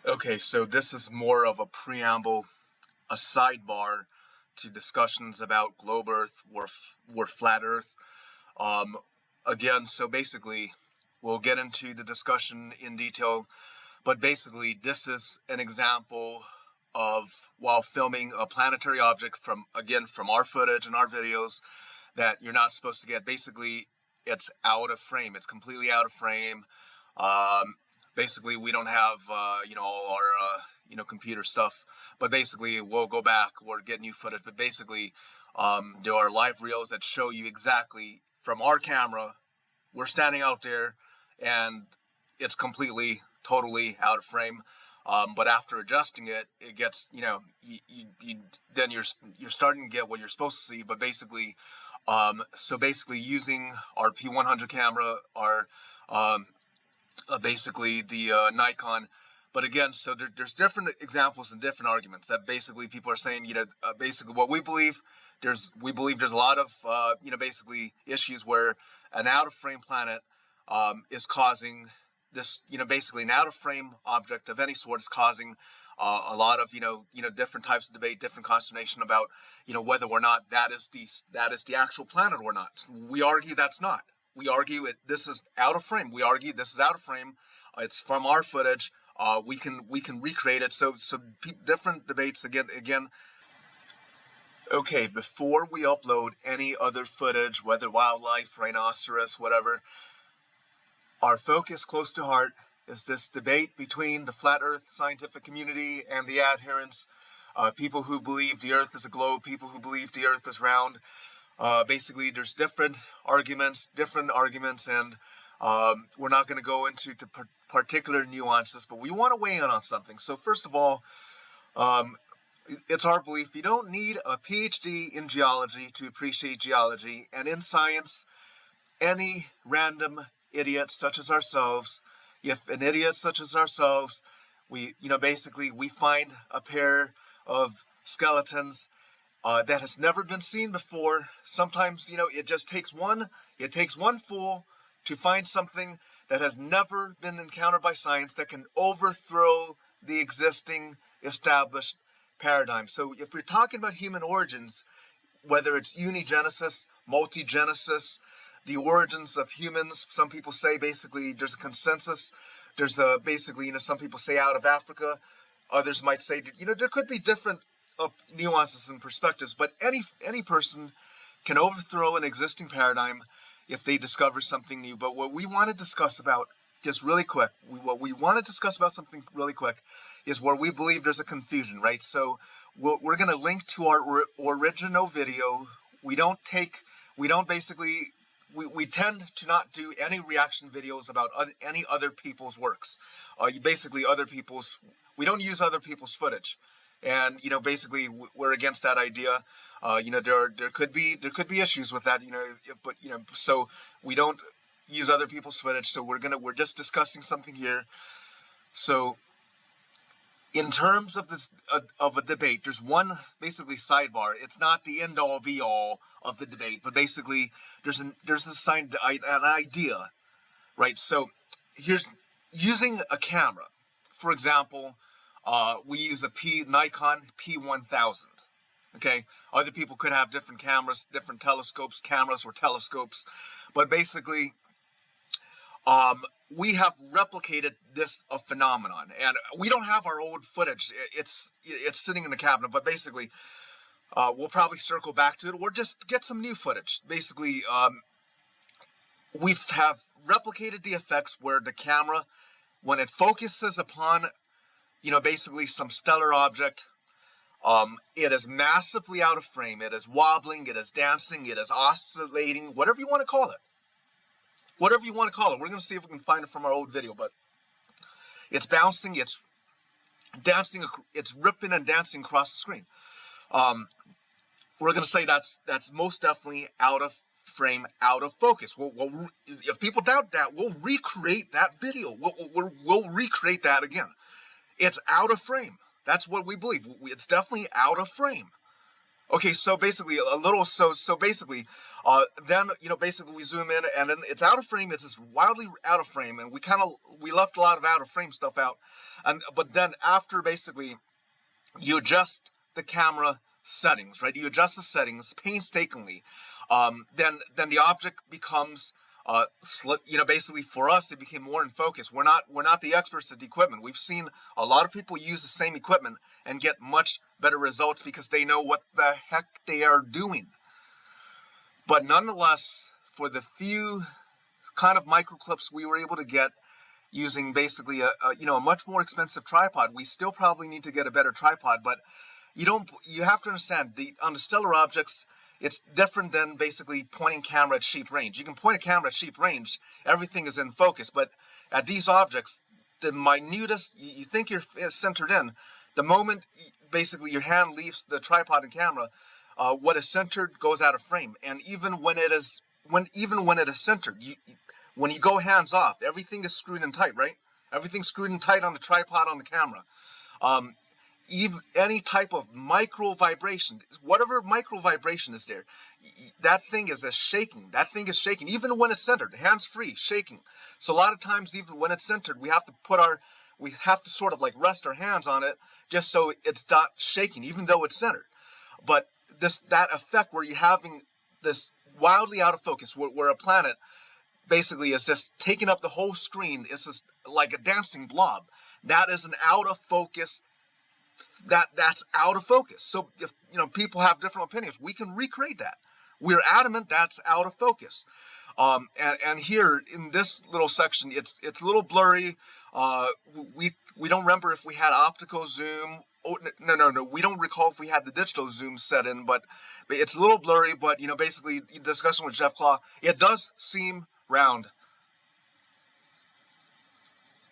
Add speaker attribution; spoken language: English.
Speaker 1: Okay, so this is more of a preamble, a sidebar to discussions about globe Earth or flat Earth. Um, Again, so basically, we'll get into the discussion in detail, but basically, this is an example of while filming a planetary object from our footage and our videos that you're not supposed to get. Basically, it's out of frame. It's completely out of frame. Um, Basically, we don't have all our computer stuff, but basically we'll go back or get new footage. But basically, there are live reels that show you exactly from our camera. We're standing out there, and it's completely, totally out of frame. But after adjusting it, it gets then you're starting to get what you're supposed to see. But basically, so basically using our P1000 camera, our basically the Nikon. But again, so there's different examples and different arguments that basically people are saying, basically what we believe, we believe there's a lot of, basically issues where an out of frame planet is causing this, basically an out of frame object of any sort is causing a lot of, different types of debate, different consternation about, whether or not that is the actual planet or not. We argue that's not. We argue this is out of frame. We argue this is out of frame. It's from our footage. We can recreate it. So different debates again. Okay, before we upload any other footage, whether wildlife, rhinoceros, whatever, our focus close to heart is this debate between the flat Earth scientific community and the adherents, people who believe the Earth is a globe, people who believe the Earth is round. Basically, there's different arguments, and we're not going to go into particular nuances, but we want to weigh in on something. So first of all, it's our belief you don't need a PhD in geology to appreciate geology, and in science, any random idiot such as ourselves, if an idiot such as ourselves, we find a pair of skeletons that has never been seen before. Sometimes, it just takes one fool to find something that has never been encountered by science that can overthrow the existing established paradigm. So if we're talking about human origins, whether it's unigenesis, multigenesis, the origins of humans, some people say basically there's a consensus. There's some people say out of Africa. Others might say, there could be different nuances and perspectives, but any person can overthrow an existing paradigm if they discover something new. But what we want to discuss about is where we believe there's a confusion, right? So we're going to link to our original video. We tend to not do any reaction videos about any other people's works. We don't use other people's footage. And basically we're against that idea. There could be issues with that. But so we don't use other people's footage. So we're just discussing something here. So in terms of this of a debate, there's one basically sidebar. It's not the end all be all of the debate, but basically there's an idea, right? So here's using a camera, for example. We use a Nikon P1000. Okay, other people could have different cameras, different telescopes, but basically, we have replicated this phenomenon, and we don't have our old footage. It's sitting in the cabinet, but basically, we'll probably circle back to it or just get some new footage. Basically, we have replicated the effects where the camera, when it focuses upon basically some stellar object, it is massively out of frame. It is wobbling, it is dancing, it is oscillating, whatever you want to call it. We're going to see if we can find it from our old video, but it's bouncing, it's dancing, it's ripping and dancing across the screen. We're going to say that's most definitely out of frame, out of focus. If people doubt that, we'll recreate that video. We'll recreate that again. It's out of frame. That's what we believe. It's definitely out of frame. Okay, so basically a little so basically, then basically we zoom in and then it's out of frame. It's just wildly out of frame, and we left a lot of out of frame stuff out, and but then after basically you adjust the camera settings, right? You adjust the settings painstakingly. Then the object becomes, basically for us, it became more in focus. We're not the experts at the equipment. We've seen a lot of people use the same equipment and get much better results because they know what the heck they are doing. But nonetheless, for the few kind of micro clips we were able to get using basically a much more expensive tripod, we still probably need to get a better tripod. But you have to understand on the stellar objects, it's different than basically pointing camera at sheep range. You can point a camera at sheep range, everything is in focus, but at these objects, the minutest, you think you're centered in, the moment basically your hand leaves the tripod and camera, what is centered goes out of frame. And even when it is centered, when you go hands off, everything is screwed in tight, right? Everything's screwed in tight on the tripod, on the camera. Even any type of micro vibration, whatever micro vibration is there, that thing is shaking. That thing is shaking, even when it's centered, hands free, shaking. So a lot of times, even when it's centered, we have to sort of like rest our hands on it just so it's not shaking, even though it's centered. But that effect where you're having this wildly out of focus, where a planet basically is just taking up the whole screen, it's just like a dancing blob. That is an out of focus. That's out of focus. So if people have different opinions, we can recreate that. We're adamant that's out of focus. And here in this little section, it's a little blurry. We don't remember if we had optical zoom. Oh, no. We don't recall if we had the digital zoom set in, but it's a little blurry. But basically, discussion with Jeff Claw, it does seem round.